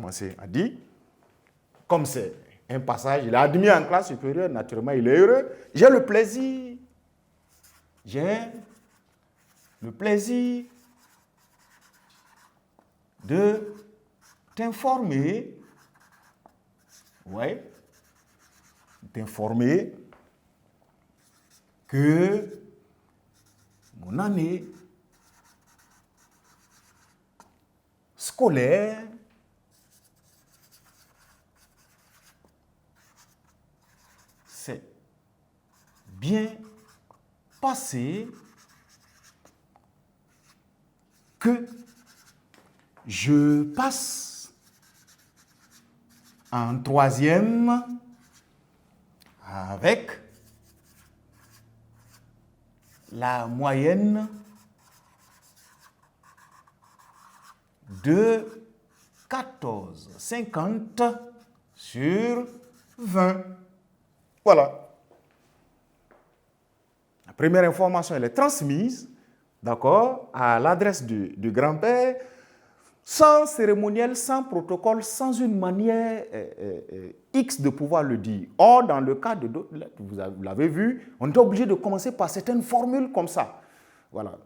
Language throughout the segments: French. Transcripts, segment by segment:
commencer à dire, comme c'est un passage, il est admis en classe supérieure, naturellement, il est heureux. J'ai le plaisir de t'informer, que mon année scolaire s'est bien passée, que je passe en troisième avec la moyenne de 14,50 sur 20. Voilà. La première information, elle est transmise, d'accord, à l'adresse du grand-père, sans cérémoniel, sans protocole, sans une manière X de pouvoir le dire. Or, dans le cas de d'autres lettres, vous l'avez vu, on est obligé de commencer par certaines formules comme ça. Voilà.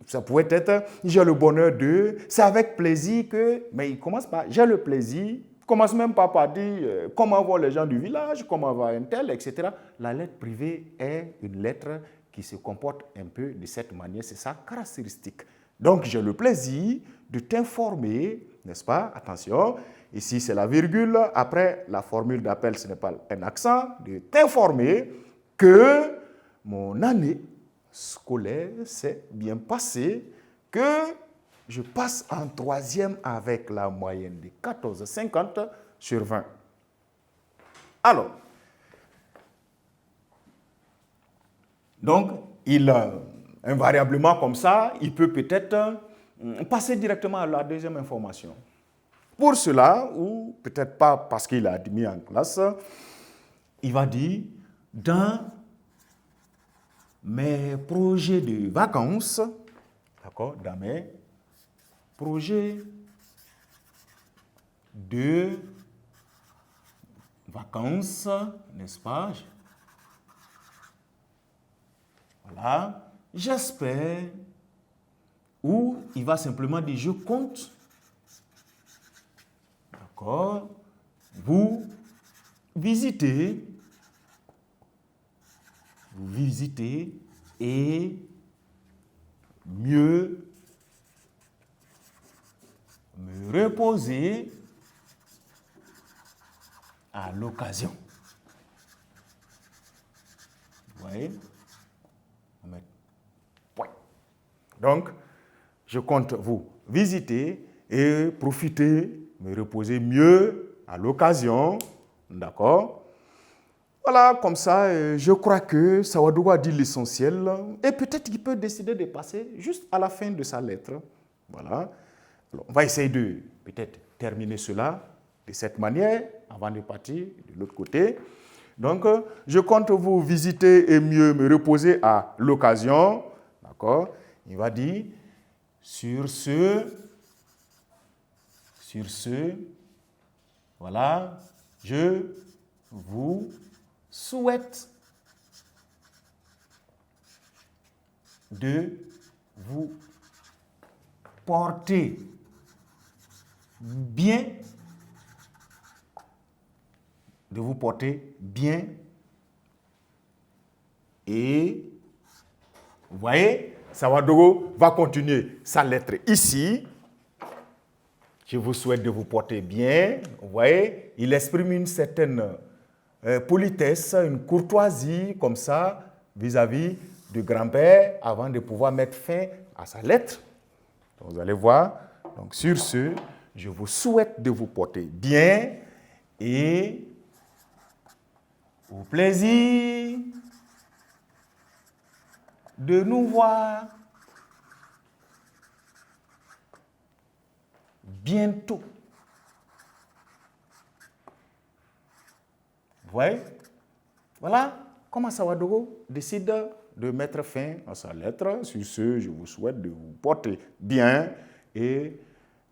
Ça pouvait être « j'ai le bonheur de », c'est avec plaisir que… Mais il commence par « j'ai le plaisir », il ne commence même pas par dire « comment vont les gens du village »,« comment va un tel », etc. La lettre privée est une lettre qui se comporte un peu de cette manière, c'est sa caractéristique. Donc, j'ai le plaisir de t'informer, n'est-ce pas? Attention, ici c'est la virgule, après la formule d'appel, ce n'est pas un accent, de t'informer que mon année scolaire s'est bien passée, que je passe en troisième avec la moyenne de 14,50 sur 20. Alors, donc, invariablement comme ça, il peut peut-être passer directement à la deuxième information. Pour cela, ou peut-être pas parce qu'il a admis en classe, il va dire, dans mes projets de vacances, d'accord, dans mes projets de vacances, n'est-ce pas? Voilà, j'espère, ou il va simplement dire je compte, d'accord, vous visitez et mieux me reposer à l'occasion. Vous voyez? Donc, je compte vous visiter et profiter, me reposer mieux à l'occasion. D'accord? Voilà, comme ça, je crois que Sawadogo a dit l'essentiel. Et peut-être qu'il peut décider de passer juste à la fin de sa lettre. Voilà. Alors, on va essayer de peut-être terminer cela de cette manière avant de partir de l'autre côté. Donc, je compte vous visiter et mieux me reposer à l'occasion. D'accord? Il va dire, sur ce, voilà, je vous souhaite de vous porter bien, et vous voyez, Sawadogo va continuer sa lettre ici. Je vous souhaite de vous porter bien. Vous voyez, il exprime une certaine politesse, une courtoisie comme ça vis-à-vis du grand-père avant de pouvoir mettre fin à sa lettre. Donc, vous allez voir. Donc, sur ce, je vous souhaite de vous porter bien et au plaisir de nous voir bientôt. Vous voyez? Voilà comment Sawadogo décide de mettre fin à sa lettre. Sur ce, je vous souhaite de vous porter bien et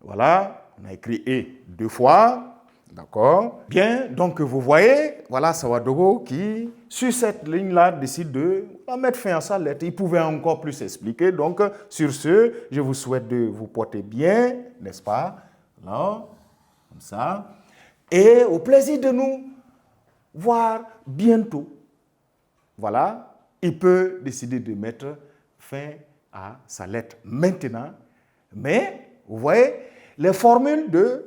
voilà, on a écrit E 2 fois. D'accord? Bien, donc vous voyez, voilà Sawadogo qui, sur cette ligne-là, décide de mettre fin à sa lettre. Il pouvait encore plus expliquer. Donc, sur ce, je vous souhaite de vous porter bien, n'est-ce pas? Là, comme ça. Et au plaisir de nous voir bientôt. Voilà, il peut décider de mettre fin à sa lettre maintenant. Mais, vous voyez, les formules de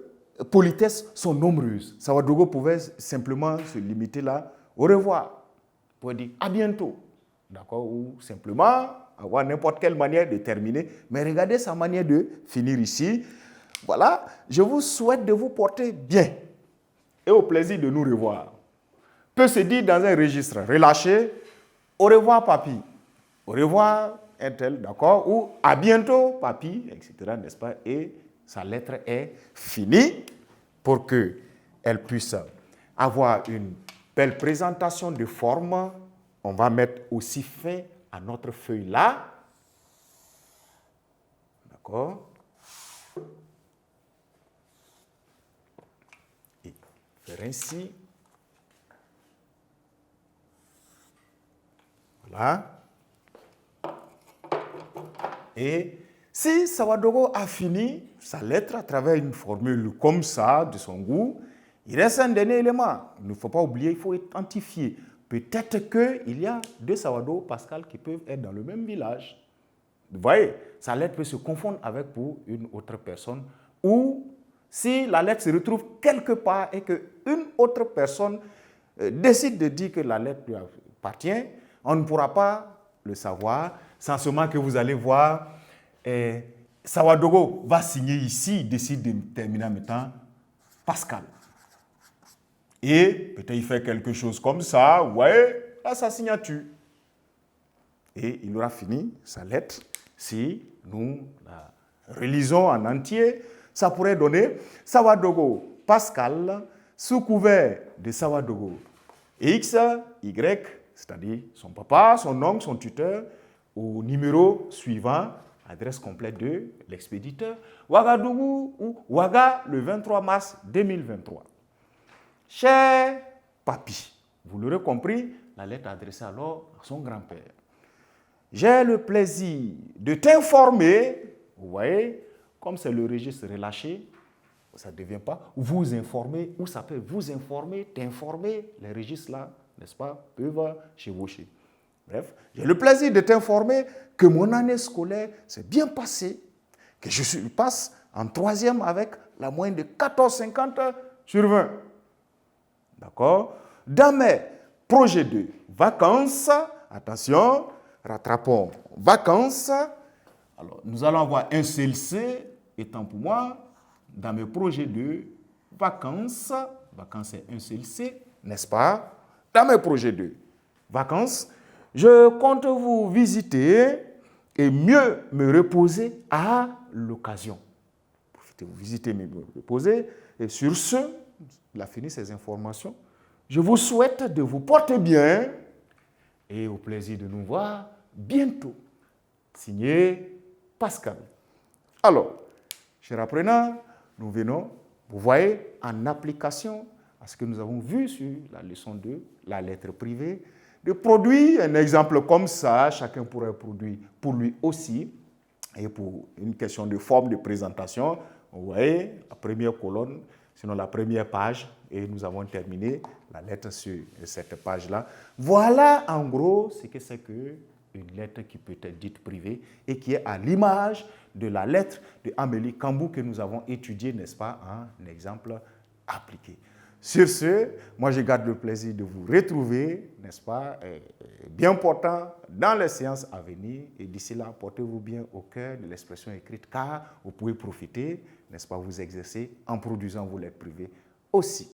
politesse sont nombreuses. Sawadogo pouvait simplement se limiter là, au revoir, pour dire à bientôt, d'accord, ou simplement avoir n'importe quelle manière de terminer. Mais regardez sa manière de finir ici. Voilà, je vous souhaite de vous porter bien et au plaisir de nous revoir. Peut se dire dans un registre relâché, au revoir papy, au revoir un tel, d'accord, ou à bientôt papy, etc., n'est-ce pas, et sa lettre est finie pour qu'elle puisse avoir une belle présentation de forme. On va mettre aussi fin à notre feuille là. D'accord? Et faire ainsi. Voilà. Et si Sawadogo a fini sa lettre à travers une formule comme ça, de son goût, il reste un dernier élément. Il ne faut pas oublier, il faut identifier. Peut-être qu'il y a deux Sawadogo Pascal qui peuvent être dans le même village. Vous voyez, sa lettre peut se confondre avec pour une autre personne. Ou si la lettre se retrouve quelque part et qu'une autre personne décide de dire que la lettre lui appartient, on ne pourra pas le savoir. Sans seulement que vous allez voir, Sawadogo va signer ici, il décide de terminer en mettant Pascal. Et peut-être il fait quelque chose comme ça, ouais, là sa signature. Et il aura fini sa lettre. Si nous la relisons en entier, ça pourrait donner Sawadogo Pascal sous couvert de Sawadogo X, Y, c'est-à-dire son papa, son oncle, son tuteur, au numéro suivant, adresse complète de l'expéditeur, Ouagadougou ou Ouaga, le 23 mars 2023. Cher papy, vous l'aurez compris, la lettre adressée alors à son grand-père. J'ai le plaisir de t'informer, vous voyez, comme c'est le registre relâché, ça ne devient pas vous informer, ou ça peut vous informer, t'informer, les registres là, n'est-ce pas, peuvent chevaucher. Bref, j'ai le plaisir de t'informer que mon année scolaire s'est bien passée, que je passe en 3e avec la moyenne de 14,50 sur 20. D'accord? Dans mes projets de vacances, attention, rattrapons vacances. Alors, nous allons avoir un seul C, étant pour moi, dans mes projets de vacances, vacances c'est un seul C, n'est-ce pas? Dans mes projets de vacances, je compte vous visiter et mieux me reposer à l'occasion. Profitez, vous visiter, me reposer. Et sur ce, il a fini ces informations. Je vous souhaite de vous porter bien et au plaisir de nous voir bientôt. Signé Pascal. Alors, chers apprenants, nous venons, vous voyez, en application à ce que nous avons vu sur la leçon 2, la lettre privée, de produire un exemple comme ça, chacun pourrait produire pour lui aussi, et pour une question de forme de présentation, vous voyez, la première colonne, sinon la première page, et nous avons terminé la lettre sur cette page-là. Voilà en gros ce que c'est qu'une lettre qui peut être dite privée et qui est à l'image de la lettre de Amélie Kambou que nous avons étudiée, n'est-ce pas, en exemple appliqué. Sur ce, moi je garde le plaisir de vous retrouver, n'est-ce pas, bien portant dans les séances à venir. Et d'ici là, portez-vous bien au cœur de l'expression écrite, car vous pouvez profiter, n'est-ce pas, vous exercer en produisant vos lettres privées aussi.